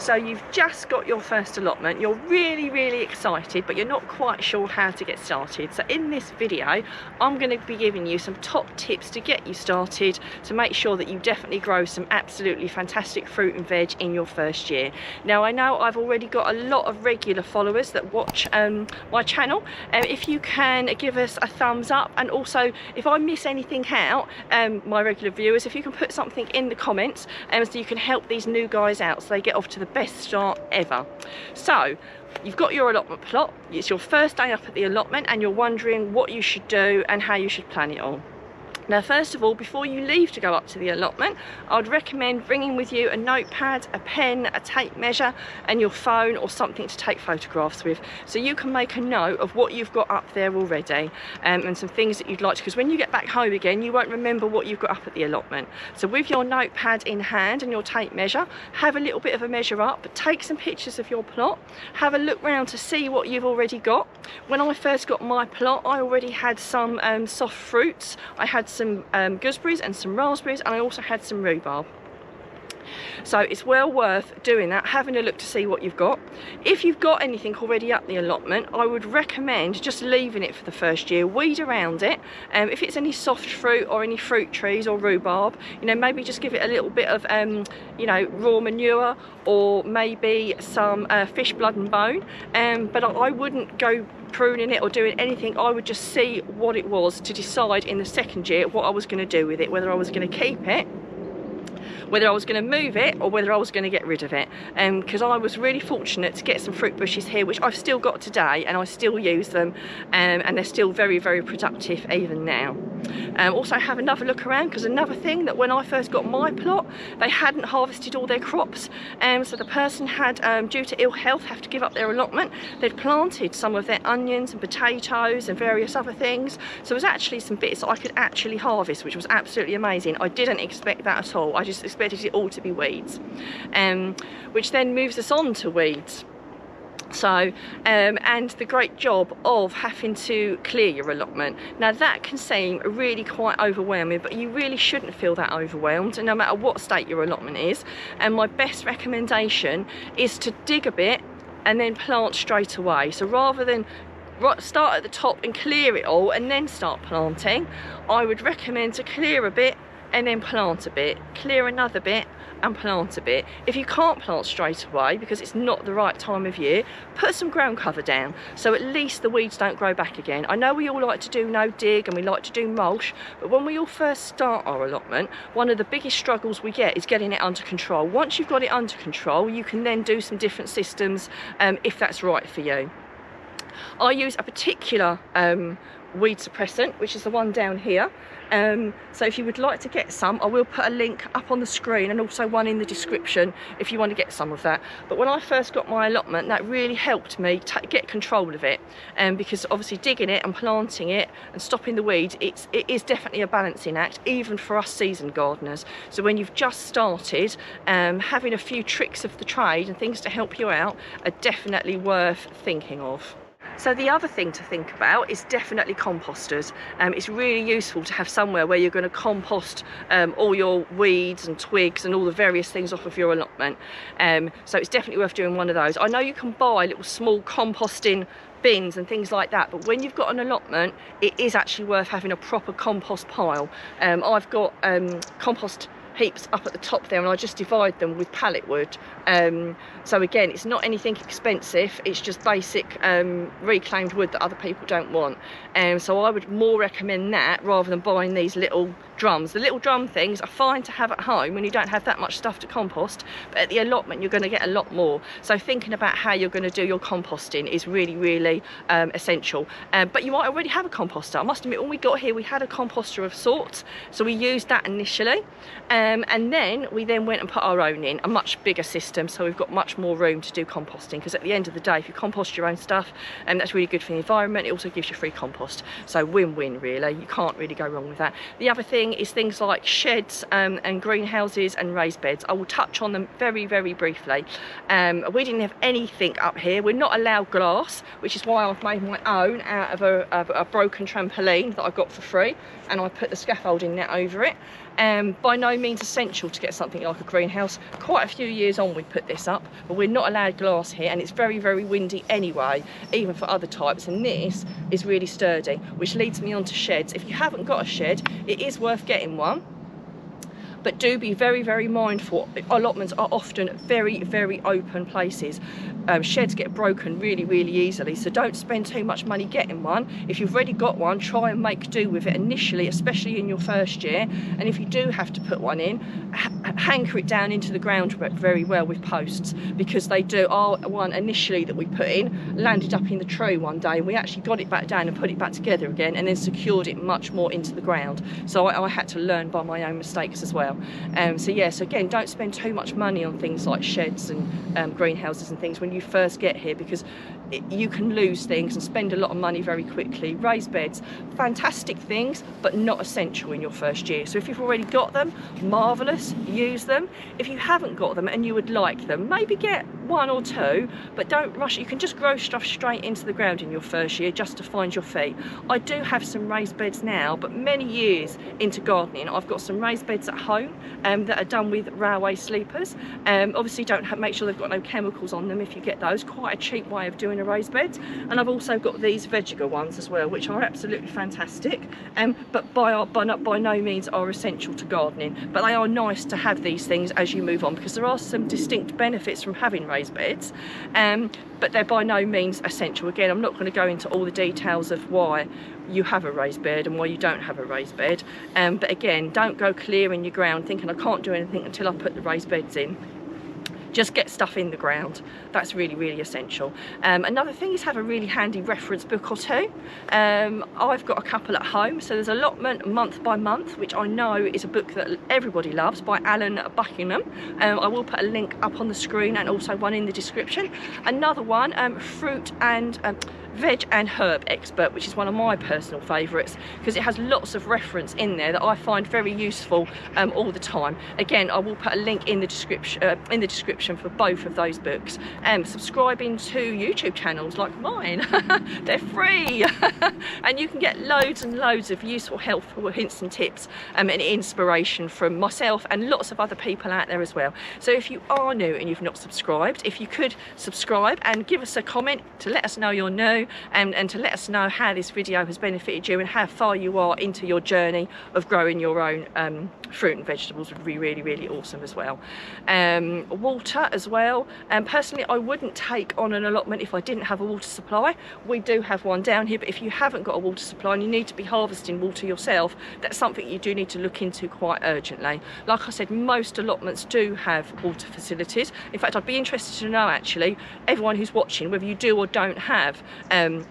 So you've just got your first allotment, you're really excited, but you're not quite sure how to get started. So in this video, I'm going to be giving you some top tips to get you started, to make sure that you definitely grow some absolutely fantastic fruit and veg in your first year. Now, I know I've already got a lot of regular followers that watch my channel. If you can give us a thumbs up, and also if I miss anything out, my regular viewers, if you can put something in the comments so you can help these new guys out so they get off to the best start ever. So you've got your allotment plot, it's your first day up at the allotment, and you're wondering what you should do and how you should plan it all. Now, first of all, before you leave to go up to the allotment, I'd recommend bringing with you a notepad, a pen, a tape measure, and your phone or something to take photographs with, so you can make a note of what you've got up there already, and some things that you'd like to, because when you get back home again, you won't remember what you've got up at the allotment. So with your notepad in hand and your tape measure, have a little bit of a measure up, take some pictures of your plot, have a look round to see what you've already got. When I first got my plot, I already had some soft fruits. I had some gooseberries and some raspberries, and I also had some rhubarb. So it's well worth doing that, having a look to see what you've got. If you've got anything already up the allotment, I would recommend just leaving it for the first year. Weed around it. If it's any soft fruit or any fruit trees or rhubarb, you know, maybe just give it a little bit of you know, raw manure, or maybe some fish blood and bone, but I wouldn't go pruning it or doing anything. I would just see what it was to decide in the second year what I was going to do with it, whether I was going to keep it, whether I was going to move it, or whether I was going to get rid of it. Because I was really fortunate to get some fruit bushes here, which I've still got today, and I still use them, and they're still very productive even now. Also have another look around, because another thing, that when I first got my plot, they hadn't harvested all their crops, so the person had, due to ill health, have to give up their allotment. They'd planted some of their onions and potatoes and various other things, so there was actually some bits that I could actually harvest, which was absolutely amazing. I didn't expect that at all. I just expected it all to be weeds, which then moves us on to weeds. So and the great job of having to clear your allotment. Now, that can seem really quite overwhelming, but you really shouldn't feel that overwhelmed, no matter what state your allotment is. And my best recommendation is to dig a bit and then plant straight away. So rather than start at the top and clear it all and then start planting, I would recommend to clear a bit and then plant a bit, clear another bit and plant a bit. If you can't plant straight away because it's not the right time of year, put some ground cover down, so at least the weeds don't grow back again. I know we all like to do no dig and we like to do mulch, but when we all first start our allotment, one of the biggest struggles we get is getting it under control. Once you've got it under control, you can then do some different systems if that's right for you. I use a particular weed suppressant, which is the one down here. So if you would like to get some, I will put a link up on the screen and also one in the description if you want to get some of that. But when I first got my allotment, that really helped me get control of it, because obviously digging it and planting it and stopping the weeds, it is definitely a balancing act, even for us seasoned gardeners. So when you've just started, having a few tricks of the trade and things to help you out are definitely worth thinking of. So the other thing to think about is definitely composters. It's really useful to have somewhere where you're going to compost all your weeds and twigs and all the various things off of your allotment. So it's definitely worth doing one of those. I know you can buy little small composting bins and things like that, but when you've got an allotment, it is actually worth having a proper compost pile. I've got compost heaps up at the top there, and I just divide them with pallet wood. So again, it's not anything expensive, it's just basic reclaimed wood that other people don't want. So I would more recommend that rather than buying these little drums. The little drum things are fine to have at home when you don't have that much stuff to compost, but at the allotment you're going to get a lot more. So thinking about how you're going to do your composting is really essential. But you might already have a composter. I must admit, when we got here we had a composter of sorts, so we used that initially, and then we went and put our own in, a much bigger system, so we've got much more room to do composting, because at the end of the day, if you compost your own stuff, that's really good for the environment. It also gives you free compost, so win-win really. You can't really go wrong with that. The other thing is things like sheds and greenhouses and raised beds. I will touch on them very briefly. We didn't have anything up here. We're not allowed glass, which is why I've made my own out of a broken trampoline that I got for free, and I put the scaffolding net over it. By no means essential to get something like a greenhouse. Quite a few years on we put this up, but we're not allowed glass here, and it's very, very windy anyway, even for other types, and this is really sturdy, which leads me on to sheds. If you haven't got a shed, it is worth getting one. But do be very, very mindful. Allotments are often very, very open places. Sheds get broken really, really easily, so don't spend too much money getting one. If you've already got one, try and make do with it initially, especially in your first year. And if you do have to put one in, hanker it down into the ground very well with posts, because they do. Our one initially that we put in landed up in the tree one day, and we actually got it back down and put it back together again, and then secured it much more into the ground. So I had to learn by my own mistakes as well. So yes, again, don't spend too much money on things like sheds and greenhouses and things when you first get here, because you can lose things and spend a lot of money very quickly. Raised beds, fantastic things, but not essential in your first year. So if you've already got them, marvellous, use them. If you haven't got them and you would like them, maybe get one or two, but don't rush. You can just grow stuff straight into the ground in your first year just to find your feet. I do have some raised beds now, but many years into gardening, I've got some raised beds at home that are done with railway sleepers. Obviously make sure they've got no chemicals on them if you get those. Quite a cheap way of doing a raised bed. And I've also got these Vegiga ones as well, which are absolutely fantastic, but by no means are essential to gardening. But they are nice to have these things as you move on, because there are some distinct benefits from having raised beds, but they're by no means essential. Again, I'm not going to go into all the details of why you have a raised bed and why you don't have a raised bed, but again, don't go clearing your ground thinking I can't do anything until I put the raised beds in. Just get stuff in the ground. That's really, really essential. Another thing is have a really handy reference book or two. I've got a couple at home. So there's Allotment Month by Month, which I know is a book that everybody loves, by Alan Buckingham. I will put a link up on the screen and also one in the description. Another one, Fruit and Veg and Herb Expert, which is one of my personal favourites, because it has lots of reference in there that I find very useful all the time. Again, I will put a link in the description for both of those books. Subscribing to YouTube channels like mine, they're free and you can get loads and loads of useful, helpful hints and tips and inspiration from myself and lots of other people out there as well. So if you are new and you've not subscribed, if you could subscribe and give us a comment to let us know you're new, and to let us know how this video has benefited you and how far you are into your journey of growing your own fruit and vegetables, would be really, really awesome as well. Water as well. Personally, I wouldn't take on an allotment if I didn't have a water supply. We do have one down here, but if you haven't got a water supply and you need to be harvesting water yourself, that's something you do need to look into quite urgently. Like I said, most allotments do have water facilities. In fact, I'd be interested to know, actually, everyone who's watching, whether you do or don't have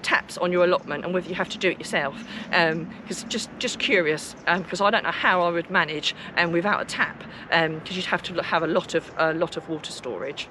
taps on your allotment and whether you have to do it yourself, because just curious, because I don't know how I would manage without a tap, because you'd have to have a lot of water storage.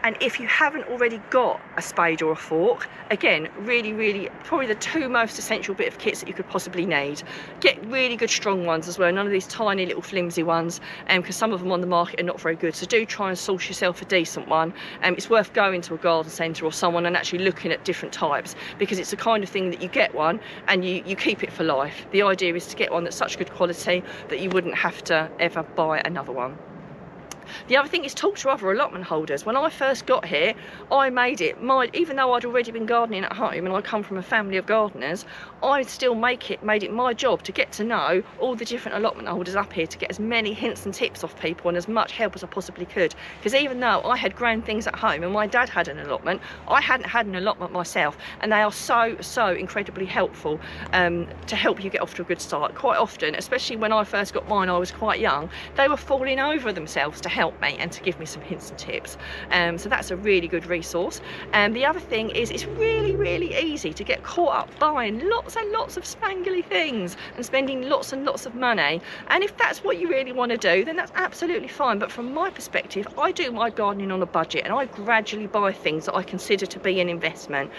And if you haven't already got a spade or a fork, again, really, really, probably the two most essential bit of kits that you could possibly need. Get really good strong ones as well, none of these tiny little flimsy ones, because some of them on the market are not very good. So do try and source yourself a decent one. It's worth going to a garden centre or someone and actually looking at different types, because it's the kind of thing that you get one and you keep it for life. The idea is to get one that's such good quality that you wouldn't have to ever buy another one. The other thing is talk to other allotment holders. When I first got here, I made it even though I'd already been gardening at home and I come from a family of gardeners, I still made it my job to get to know all the different allotment holders up here, to get as many hints and tips off people and as much help as I possibly could. Because even though I had grown things at home and my dad had an allotment, I hadn't had an allotment myself, and they are so incredibly helpful to help you get off to a good start. Quite often, especially when I first got mine, I was quite young, they were falling over themselves to help me and to give me some hints and tips, so that's a really good resource. The other thing is, it's really, really easy to get caught up buying lots and lots of spangly things and spending lots and lots of money, and if that's what you really want to do, then that's absolutely fine. But from my perspective, I do my gardening on a budget, and I gradually buy things that I consider to be an investment.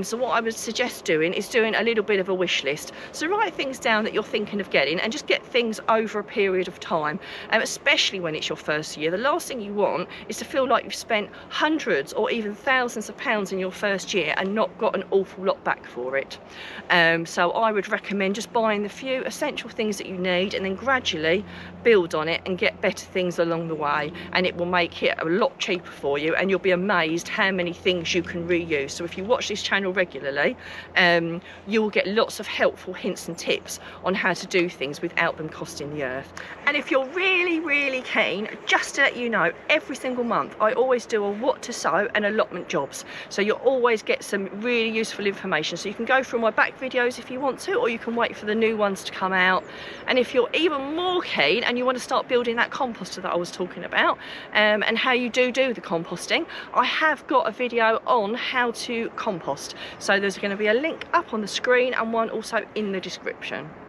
So what I would suggest doing is doing a little bit of a wish list. So write things down that you're thinking of getting and just get things over a period of time, especially when it's your first a year, the last thing you want is to feel like you've spent hundreds or even thousands of pounds in your first year and not got an awful lot back for it. So I would recommend just buying the few essential things that you need and then gradually build on it and get better things along the way, and it will make it a lot cheaper for you, and you'll be amazed how many things you can reuse. So if you watch this channel regularly, you'll get lots of helpful hints and tips on how to do things without them costing the earth. And if you're really keen, just to let you know, every single month I always do a what to sew and allotment jobs, so you'll always get some really useful information. So you can go through my back videos if you want to, or you can wait for the new ones to come out. And if you're even more keen and you want to start building that composter that I was talking about, and how you do the composting, I have got a video on how to compost, so there's going to be a link up on the screen and one also in the description.